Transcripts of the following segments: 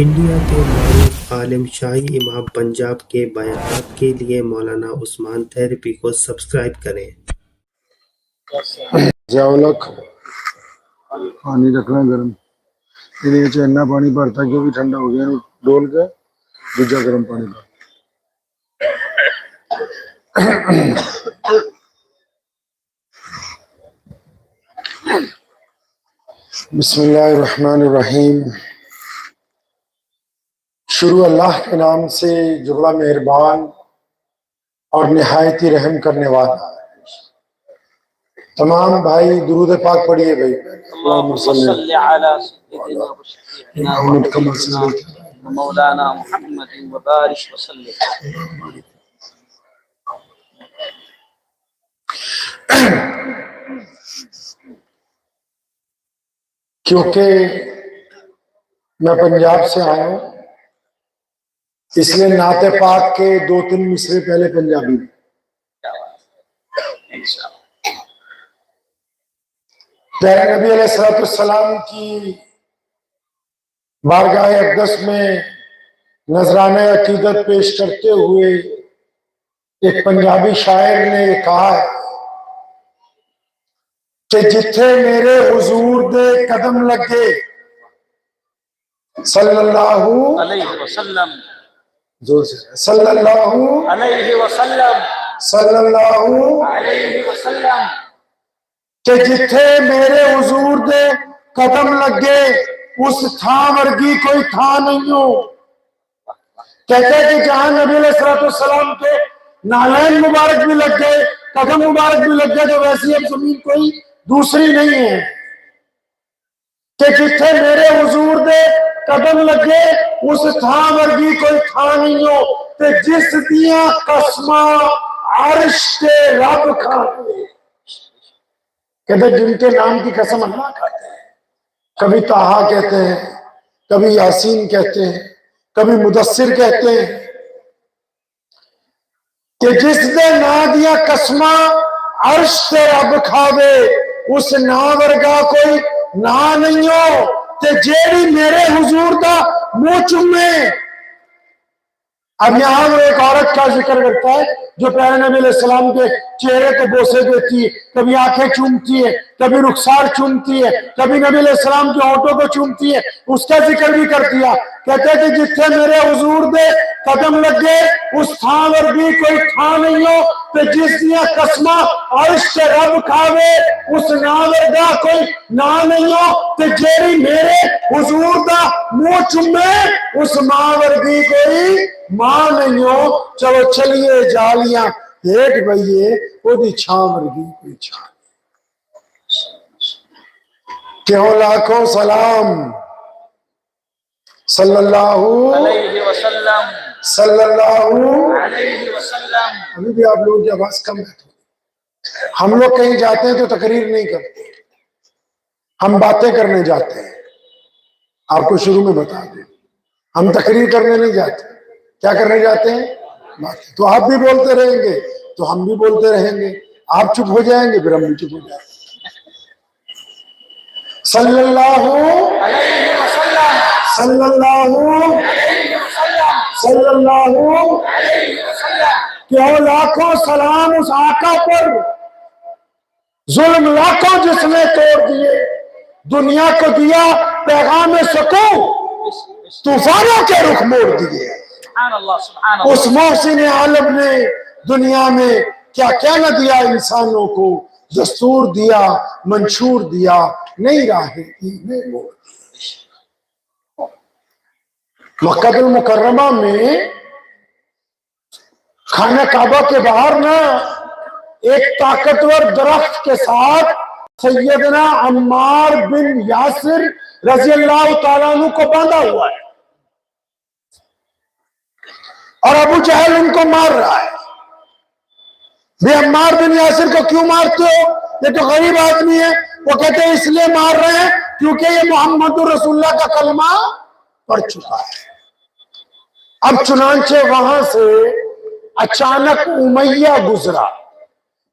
India کے معروف عالم شاہی امام پنجاب کے بیانات کے لیے مولانا عثمان تھیریپی کو سبسکرائب کریں۔ جاولک پانی رکھنا گرم یہ چنا پانی بھرتا کہ بھی ٹھنڈا ہو گیا ڈول کے دوجا گرم پانی بھر بسم اللہ الرحمن الرحیم۔ شروع اللہ کے نام سے جو بڑا مہربان اور نہایت ہی رحم کرنے والا ہے۔ تمام بھائی درود پاک پڑھیے بھائی۔ اللهم صل على سيدنا وشفيعنا وحبيبنا مولانا محمد وبارك وسلم۔ کیونکہ میں پنجاب سے آیا ہوں اس لیے نعت پاک کے 2-3 مصرے پہلے پنجابی میں۔ پیارے نبی علیہ السلام کی بارگاہ اقدس میں نذرانہ عقیدت پیش کرتے ہوئے ایک پنجابی شاعر نے یہ کہا ہے کہ جتھے میرے حضور دے قدم لگے صلی اللہ علیہ وسلم، زور سے صلی اللہ علیہ وسلم، صلی اللہ علیہ وسلم، کہ جتھے میرے حضور دے قدم لگے اس تھاں ورگی کوئی تھاں نہیں ہو۔ کہتے ہیں کہ جہاں نبی علیہ السلام کے نالین مبارک بھی لگ گئے، قدم مبارک بھی لگ گئے، تو ویسی اب زمین کوئی دوسری نہیں ہے۔ کہ جتھے میرے حضور دے قدم لگے اس تھاں ورگی کوئی تھاں نہیں ہو، تے جس دیاں قسماں عرش کے رب کھاتے۔ کہتے ہیں جن کے نام کی قسم اللہ کھاتے ہیں، کبھی طٰہٰ کہتے ہیں، کبھی یاسین کہتے ہیں، کبھی مدثر کہتے ہیں، کہ جس دے نا دیا قسماں عرش تے رب کھاوے اس نا ورگا کوئی نا نہیں ہو، تے جیڑی میرے حضور دا منہ چومے۔ اب یہاں وہ ایک عورت کا ذکر کرتا ہے جو پیارے نبی علیہ السلام کے چہرے کو بوسے دیتی ہے، کبھی آنکھیں چومتی ہے، کبھی رخسار چومتی ہے، کبھی نبی علیہ السلام کے ہونٹوں کو چومتی ہے، اس کا ذکر بھی کر دیا۔ کہتے ہیں کہ جتھے میرے حضور دے قدم لگے اس تھاں ورگی کوئی تھاں نہیں ہو، تے جس دیا قسماں عرش تے رب کھاوے اس نا ورگا کوئی نا نہیں ہو، تے جیڑی میرے حضور دا منہ چومے اس ماں ورگی کوئی ماں نہیں ہو۔ چلو چلیے جالیاں ہیٹ بھئیے وہ دی چھاں ورگی کوئی چھاں۔ کہو لاکھوں سلام صلی اللہ علیہ وسلم، صلی اللہ۔ علیہ وسلم۔ ابھی بھی آپ لوگوں کی آواز کم ہے۔ ہم لوگ کہیں جاتے ہیں تو تقریر نہیں کرتے، ہم باتیں کرنے جاتے ہیں۔ آپ کو شروع میں بتا دیں ہم تقریر کرنے نہیں جاتے، کیا کرنے جاتے ہیں؟ باتیں۔ تو آپ بھی بولتے رہیں گے تو ہم بھی بولتے رہیں گے، آپ چپ ہو جائیں گے پھر ہم بھی چپ ہو جائیں گے۔ صلی اللہ علیہ وسلم، صلی اللہ علیہ وسلم، صلی اللہ۔ علیہ وسلم۔ کہ لاکھوں سلام اس آقا پر، ظلم لاکھوں جس نے توڑ دیے، دنیا کو دیا پیغام سکون، طوفانوں کے رخ موڑ دیے۔ سبحان اللہ، سبحان اس اللہ۔ محسن عالم نے دنیا میں کیا کیا نہ دیا انسانوں کو، دستور دیا، منشور دیا، نئی راہیں میں موڑ۔ مکہ المکرمہ میں خانہ کعبہ کے باہر نا ایک طاقتور درخت کے ساتھ سیدنا عمار بن یاسر رضی اللہ تعالیٰ عنہ کو باندھا ہوا ہے، اور ابو جہل ان کو مار رہا ہے۔ بھی عمار بن یاسر کو کیوں مارتے ہو؟ یہ تو غریب آدمی ہے۔ وہ کہتے ہیں اس لیے مار رہے ہیں کیونکہ یہ محمد رسول اللہ کا کلمہ پڑھ چکا ہے۔ اب چنانچہ وہاں سے اچانک امیہ گزرا۔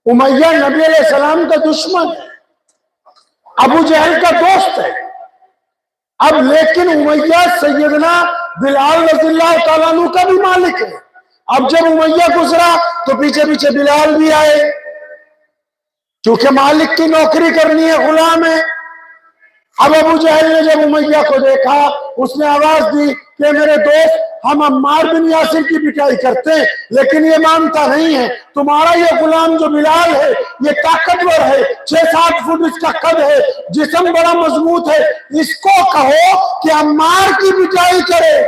امیہ نبی علیہ السلام کا دشمن ہے، ابو جہل کا دوست ہے۔ اب لیکن امیہ سیدنا بلال رضی اللہ تعالیٰ عنہ کا بھی مالک ہے. اب جب امیہ گزرا تو پیچھے پیچھے بلال بھی آئے، کیونکہ مالک کی نوکری کرنی ہے، غلام ہے. اب ابو جہل نے جب امیہ کو دیکھا، اس نے آواز دی کہ میرے دوست، ہم عمار بن یاسر کی پٹائی کرتے ہیں لیکن یہ مانتا نہیں ہے. تمہارا یہ غلام جو بلال ہے یہ طاقتور ہے، 6-7 فٹ اس کا قد ہے، جسم بڑا مضبوط ہے، اس کو کہو کہ عمار کی پٹائی کرے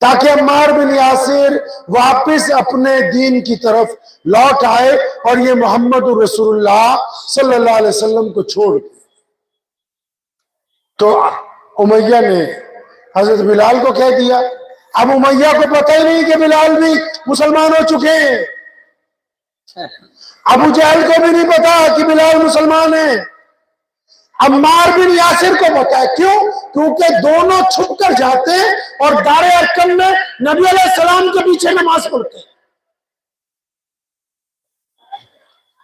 تاکہ عمار بن یاسر واپس اپنے دین کی طرف لوٹ آئے اور یہ محمد رسول اللہ صلی اللہ علیہ وسلم کو چھوڑ دے. تو امیہ نے حضرت بلال کو کہہ دیا. اب امیہ کو پتہ ہی نہیں کہ بلال بھی مسلمان ہو چکے ہیں، ابو جہل کو بھی نہیں پتا کہ بلال مسلمان ہیں. عمار بن یاسر کو پتا ہے. کیوں؟ کیونکہ دونوں چھپ کر جاتے ہیں اور دار ارقم میں نبی علیہ السلام کے پیچھے نماز پڑھتے ہیں.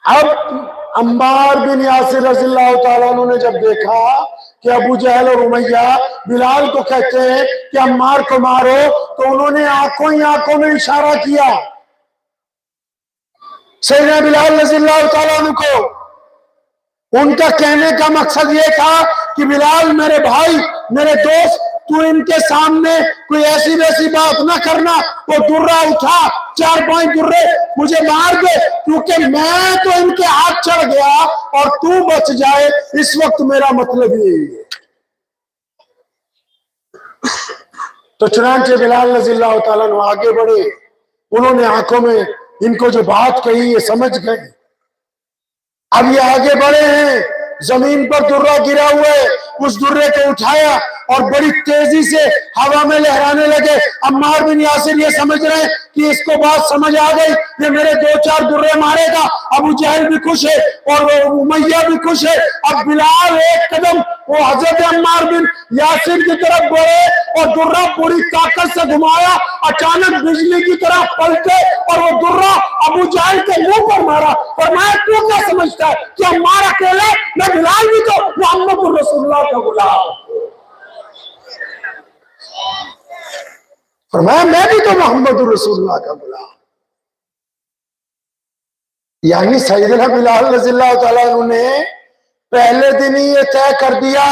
اب عمار بن یاسر رضی اللہ تعالیٰ عنہ نے جب دیکھا کہ ابو جہل اور امیہ بلال کو کہتے ہیں کہ عمار کو مارو، تو انہوں نے آنکھوں میں اشارہ کیا سیدنا بلال رضی اللہ تعالیٰ عنہ کو. ان کا کہنے کا مقصد یہ تھا کہ بلال میرے بھائی، میرے دوست، تو ان کے سامنے کوئی ایسی ویسی بات نہ کرنا. وہ درہ اٹھا، 4-5 درے مجھے مار دے، کیونکہ میں تو ان کے ہاتھ چڑھ گیا اور تو بچ جائے. اس وقت میرا مطلب یہی ہے. تو چنانچہ بلال رضی اللہ تعالیٰ عنہ آگے بڑھے. انہوں نے آنکھوں میں ان کو جو بات کہی یہ سمجھ گئے. اب یہ آگے بڑھے ہیں، زمین پر درہ گرا ہوا ہے، اس درے کو اٹھایا اور بڑی تیزی سے ہوا میں لہرانے لگے. عمار بن یاسر یہ سمجھ رہے ہیں کہ اس کو بات سمجھ آ گئی، یہ میرے 2-4 درے مارے گا. ابو جہل بھی خوش ہے اور امیہ بھی خوش ہے. اب بلال ایک قدم وہ حضرت عمار بن یاسر کی طرف بڑھے اور درہ پوری طاقت سے گھمایا. اچانک بجلی کی طرح پلٹے اور وہ درہ ابو جہل کے منہ پر مارا. اور میں تو کیا سمجھتا ہے کہ عمار اکیلے؟ میں بلال بھی تو محمد رسول اللہ کا غلام. فرمایا میں بھی تو محمد رسول اللہ کا غلام. یعنی سیدنا بلال رضی اللہ تعالیٰ عنہ نے پہلے دن ہی یہ طے کر دیا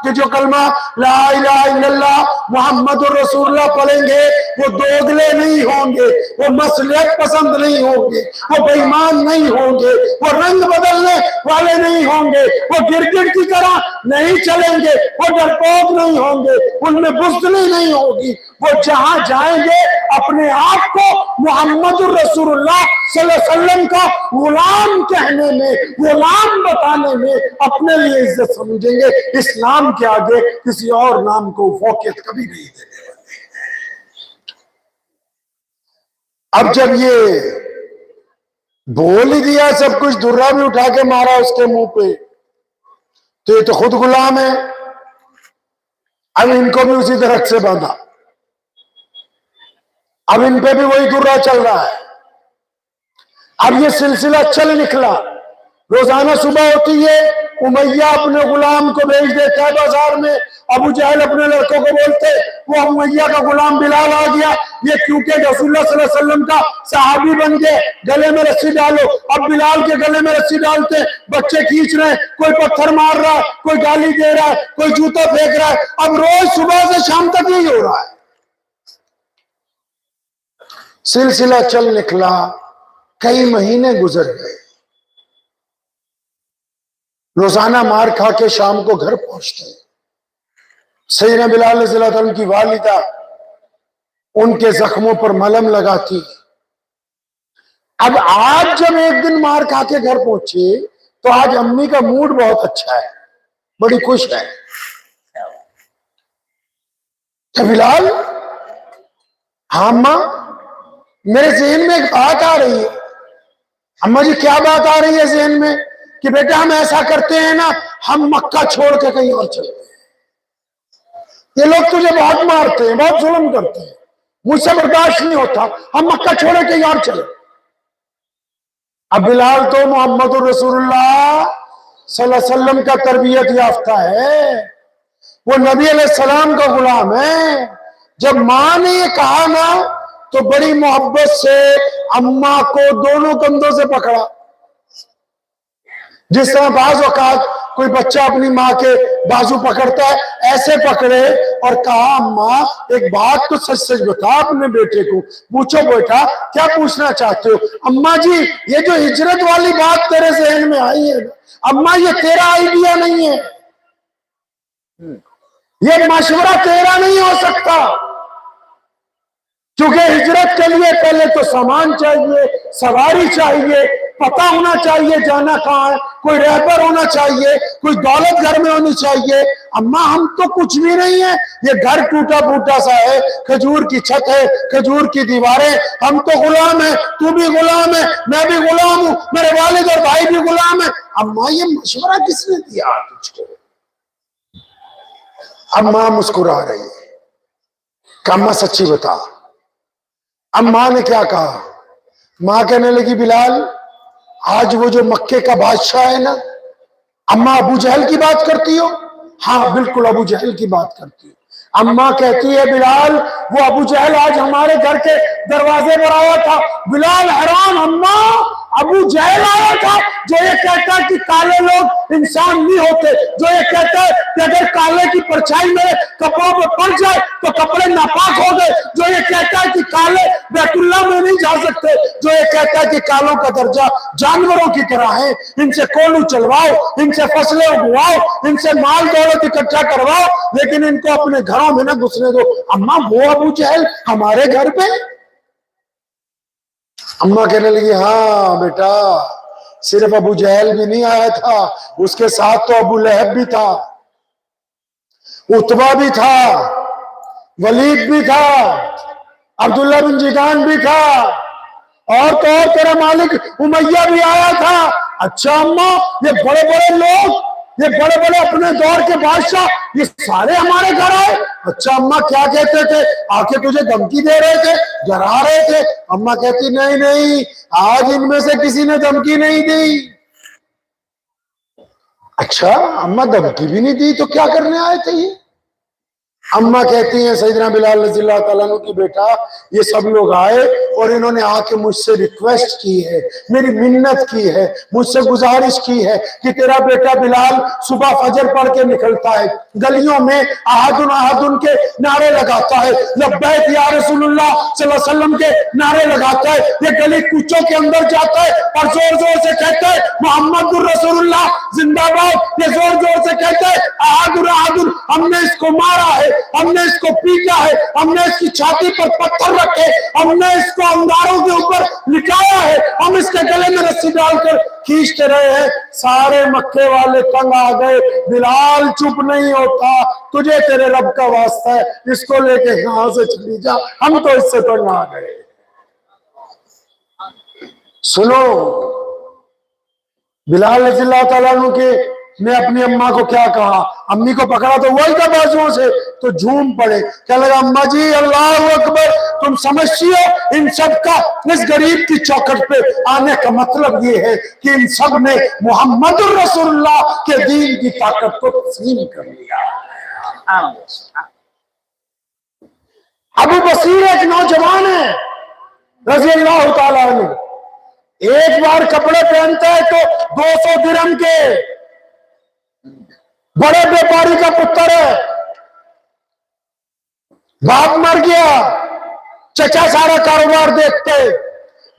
کہ جو کلمہ لا الہ الا اللہ محمد رسول اللہ پڑھیں گے وہ دوگلے نہیں ہوں گے، وہ مصلحت پسند نہیں ہوں گے، وہ بے ایمان نہیں ہوں گے، وہ رنگ بدلنے والے نہیں ہوں گے، وہ گرگٹ کی طرح نہیں چلیں گے، وہ ڈرپوک نہیں ہوں گے، ان میں بزدلی نہیں ہوگی. وہ جہاں جائیں گے اپنے آپ کو محمد رسول اللہ صلی اللہ علیہ وسلم کا غلام کہنے میں، غلام بتانے میں اپنے لیے عزت سمجھیں گے. اسلام کے آگے کسی اور نام کو فوقیت کبھی نہیں دیں گے. اب جب یہ بول ہی دیا سب کچھ، درہ بھی اٹھا کے مارا اس کے منہ پہ، تو یہ تو خود غلام ہے. اب ان کو بھی اسی درخت سے باندھا، اب ان پہ بھی وہی درہ چل رہا ہے. اب یہ سلسلہ چل نکلا. روزانہ صبح ہوتی ہے، امیہ اپنے غلام کو بھیج دیتا ہے بازار میں. ابو جہل اپنے لڑکوں کو بولتے وہ امیہ کا غلام بلال آ گیا، یہ کیونکہ رسول اللہ صلی اللہ علیہ وسلم کا صحابی بن گئے، گلے میں رسی ڈالو. اب بلال کے گلے میں رسی ڈالتے، بچے کھینچ رہے ہیں، کوئی پتھر مار رہا ہے، کوئی گالی دے رہا ہے، کوئی جوتا پھینک رہا ہے. اب روز صبح سے شام تک یہی ہو رہا ہے. سلسلہ چل نکلا، کئی مہینے گزر گئے. روزانہ مار کھا کے شام کو گھر پہنچتے. سیدنا بلال رضی اللہ عنہ کی والدہ ان کے زخموں پر ملہم لگاتی. اب آج جب ایک دن مار کھا کے گھر پہنچے تو آج امی کا موڈ بہت اچھا ہے، بڑی خوش ہے. کہ بلال، ہاں اماں، میرے ذہن میں ایک بات آ رہی ہے. اماں جی کیا بات آ رہی ہے ذہن میں؟ کہ بیٹا ہم ایسا کرتے ہیں نا، ہم مکہ چھوڑ کے کہیں اور چلتے ہیں. یہ لوگ تجھے بہت مارتے ہیں، بہت ظلم کرتے ہیں، مجھ سے برداشت نہیں ہوتا، ہم مکہ چھوڑے کہیں اور چلے. اب بلال تو محمد رسول اللہ صلی اللہ علیہ وسلم کا تربیت یافتہ ہے. وہ نبی علیہ السلام کا غلام ہے. جب ماں نے یہ کہا نا تو بڑی محبت سے اماں کو دونوں کندھوں سے پکڑا. جس طرح بعض اوقات کوئی بچہ اپنی ماں کے بازو پکڑتا ہے ایسے پکڑے اور کہا اماں ایک بات تو سچ سچ بتا اپنے بیٹے کو. پوچھو بیٹا کیا پوچھنا چاہتے ہو؟ اماں جی یہ جو ہجرت والی بات تیرے ذہن میں آئی ہے اماں یہ تیرا آئیڈیا نہیں ہے, یہ مشورہ تیرا نہیں ہو سکتا, کیونکہ ہجرت کے لیے پہلے تو سامان چاہیے, سواری چاہیے, پتہ ہونا چاہیے جانا کہاں ہے, کوئی رہبر ہونا چاہیے, کوئی دولت گھر میں ہونی چاہیے. اماں ہم تو کچھ بھی نہیں ہے, یہ گھر ٹوٹا پھوٹا سا ہے, کھجور کی چھت ہے, کھجور کی دیواریں, ہم تو غلام ہیں, تو بھی غلام ہے, میں بھی غلام ہوں, میرے والد اور بھائی بھی غلام ہیں. اماں یہ مشورہ کس نے دیا تجھ کو؟ اماں مسکرا رہی ہے کہ اماں سچی بتا. اماں نے کیا کہا؟ ماں کہنے لگی بلال آج وہ جو مکے کا بادشاہ ہے نا, اماں ابو جہل کی بات کرتی ہو؟ ہاں بالکل ابو جہل کی بات کرتی ہو. اماں کہتی ہے بلال وہ ابو جہل آج ہمارے گھر کے دروازے پر آیا تھا. بلال حیران, اماں ابو جہل آیا تھا جو یہ کہتا ہے کہ کالے لوگ انسان نہیں ہوتے, جو یہ کہتا ہے کہ اگر کالے کی پرچھائی میرے کپڑوں پر پڑ جائے تو کپڑے ناپاک ہو گئے, جو یہ کہتا ہے کہ کالے بیت اللہ میں نہیں جا سکتے, جو یہ کہتا ہے کہ کالوں کا درجہ جانوروں کی طرح ہے, ان سے کولو چلواؤ, ان سے فصلیں اگواؤ, ان سے مال دولت اکٹھا کرواؤ, لیکن ان کو اپنے گھروں میں نہ گھسنے دو. اماں وہ ابو جہل ہمارے گھر پہ؟ اماں کہنے لگی ہاں بیٹا صرف ابو جہل بھی نہیں آیا تھا, اس کے ساتھ تو ابو لہب بھی تھا, عتبہ بھی تھا, ولید بھی تھا, عبداللہ بن جدان بھی تھا, اور تو اور تیرا مالک امیہ بھی آیا تھا. اچھا اماں یہ بڑے بڑے لوگ, یہ بڑے بڑے اپنے دور کے بادشاہ یہ سارے ہمارے گھر آئے؟ اچھا اماں کیا کہتے تھے؟ آ کے تجھے دھمکی دے رہے تھے, ڈرا رہے تھے؟ اماں کہتی نہیں نہیں آج ان میں سے کسی نے دھمکی نہیں دی. اچھا اماں دھمکی بھی نہیں دی تو کیا کرنے آئے تھے یہ؟ اماں کہتی ہیں سیدنا بلال رضی اللہ تعالیٰ عنہ کی بیٹا یہ سب لوگ آئے اور انہوں نے آ کے مجھ سے ریکویسٹ کی ہے, میری منت کی ہے, مجھ سے گزارش کی ہے کہ تیرا بیٹا بلال صبح فجر پڑھ کے نکلتا ہے, گلیوں میں احدن احدن کے نعرے لگاتا ہے, لبیک یا رسول اللہ صلی اللہ علیہ وسلم کے نعرے لگاتا ہے, یہ گلی کوچوں کے اندر جاتا ہے اور زور زور سے کہتا ہے محمد الرسول اللہ زندہ باد, یہ زور زور سے کہتا ہے احدن احدن, ہم نے اس کو مارا ہے, ہم نے اس کو پیٹا ہے, ہم نے اس کی چھاتی پر پتھر رکھے, ہم نے اس کو انگاروں کے اوپر لٹایا ہے, ہم اس کے گلے میں رسی ڈال کر کھینچتے رہے ہیں. سارے مکے والے تنگ آ گئے, بلال چپ نہیں ہوتا, تجھے تیرے رب کا واسطہ ہے اس کو لے کے یہاں سے چلی جا, ہم تو اس سے تنگ آ گئے. سنو بلال رضی اللہ تعالیٰ عنہ کے نے اپنی اماں کو کیا کہا, امی کو پکڑا تو وہی تھا بازوؤں سے, تو جھوم پڑے, کہنے لگا اماں جی اللہ اکبر, تم سمجھتی ہو ان سب کا اس غریب کی چوکھٹ پہ آنے کا مطلب یہ ہے کہ ان سب نے محمد الرسول اللہ کے دین کی طاقت کو تسلیم کر لیا. ابو بصیر ایک نوجوان ہے رضی اللہ تعالیٰ عنہ, ایک بار کپڑے پہنتا ہے تو 200 درہم کے, بڑے بیپاری کا پتر ہے, باپ مر گیا, چچا سارا کاروبار دیکھتے,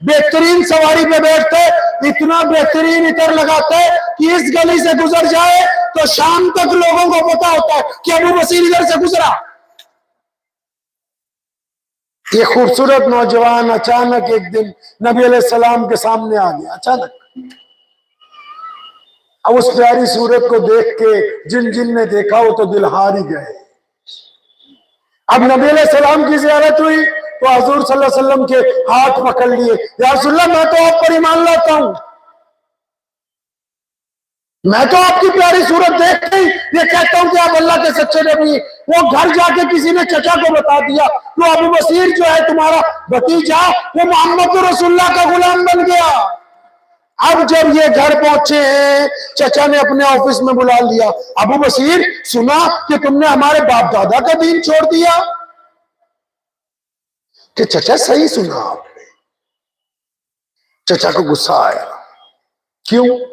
بہترین سواری پہ بیٹھتے, اتنا بہترین عطر لگاتے کہ اس گلی سے گزر جائے تو شام تک لوگوں کو پتا ہوتا ہے کہ ابو بصیر ادھر سے گزرا. یہ خوبصورت نوجوان اچانک ایک دن نبی علیہ السلام کے سامنے آ گیا, اچانک. اب اس پیاری صورت کو دیکھ کے جن جن نے دیکھا وہ تو دل ہار ہی گئے. اب نبی علیہ السلام کی زیارت ہوئی تو حضور صلی اللہ علیہ وسلم کے ہاتھ پکڑ لیے, یا رسول اللہ میں تو آپ پر ایمان لاتا ہوں, میں تو آپ کی پیاری صورت دیکھ کے یہ کہتا ہوں کہ آپ اللہ کے سچے نبی. وہ گھر جا کے کسی نے چچا کو بتا دیا تو ابو بصیر جو ہے تمہارا بھتیجا وہ محمد رسول اللہ کا غلام بن گیا. اب جب یہ گھر پہنچے ہیں چچا نے اپنے آفس میں بلا لیا، ابو بصیر سنا کہ تم نے ہمارے باپ دادا کا دین چھوڑ دیا؟ کہ چچا صحیح سنا آپ نے۔ چچا کو غصہ آیا، کیوں؟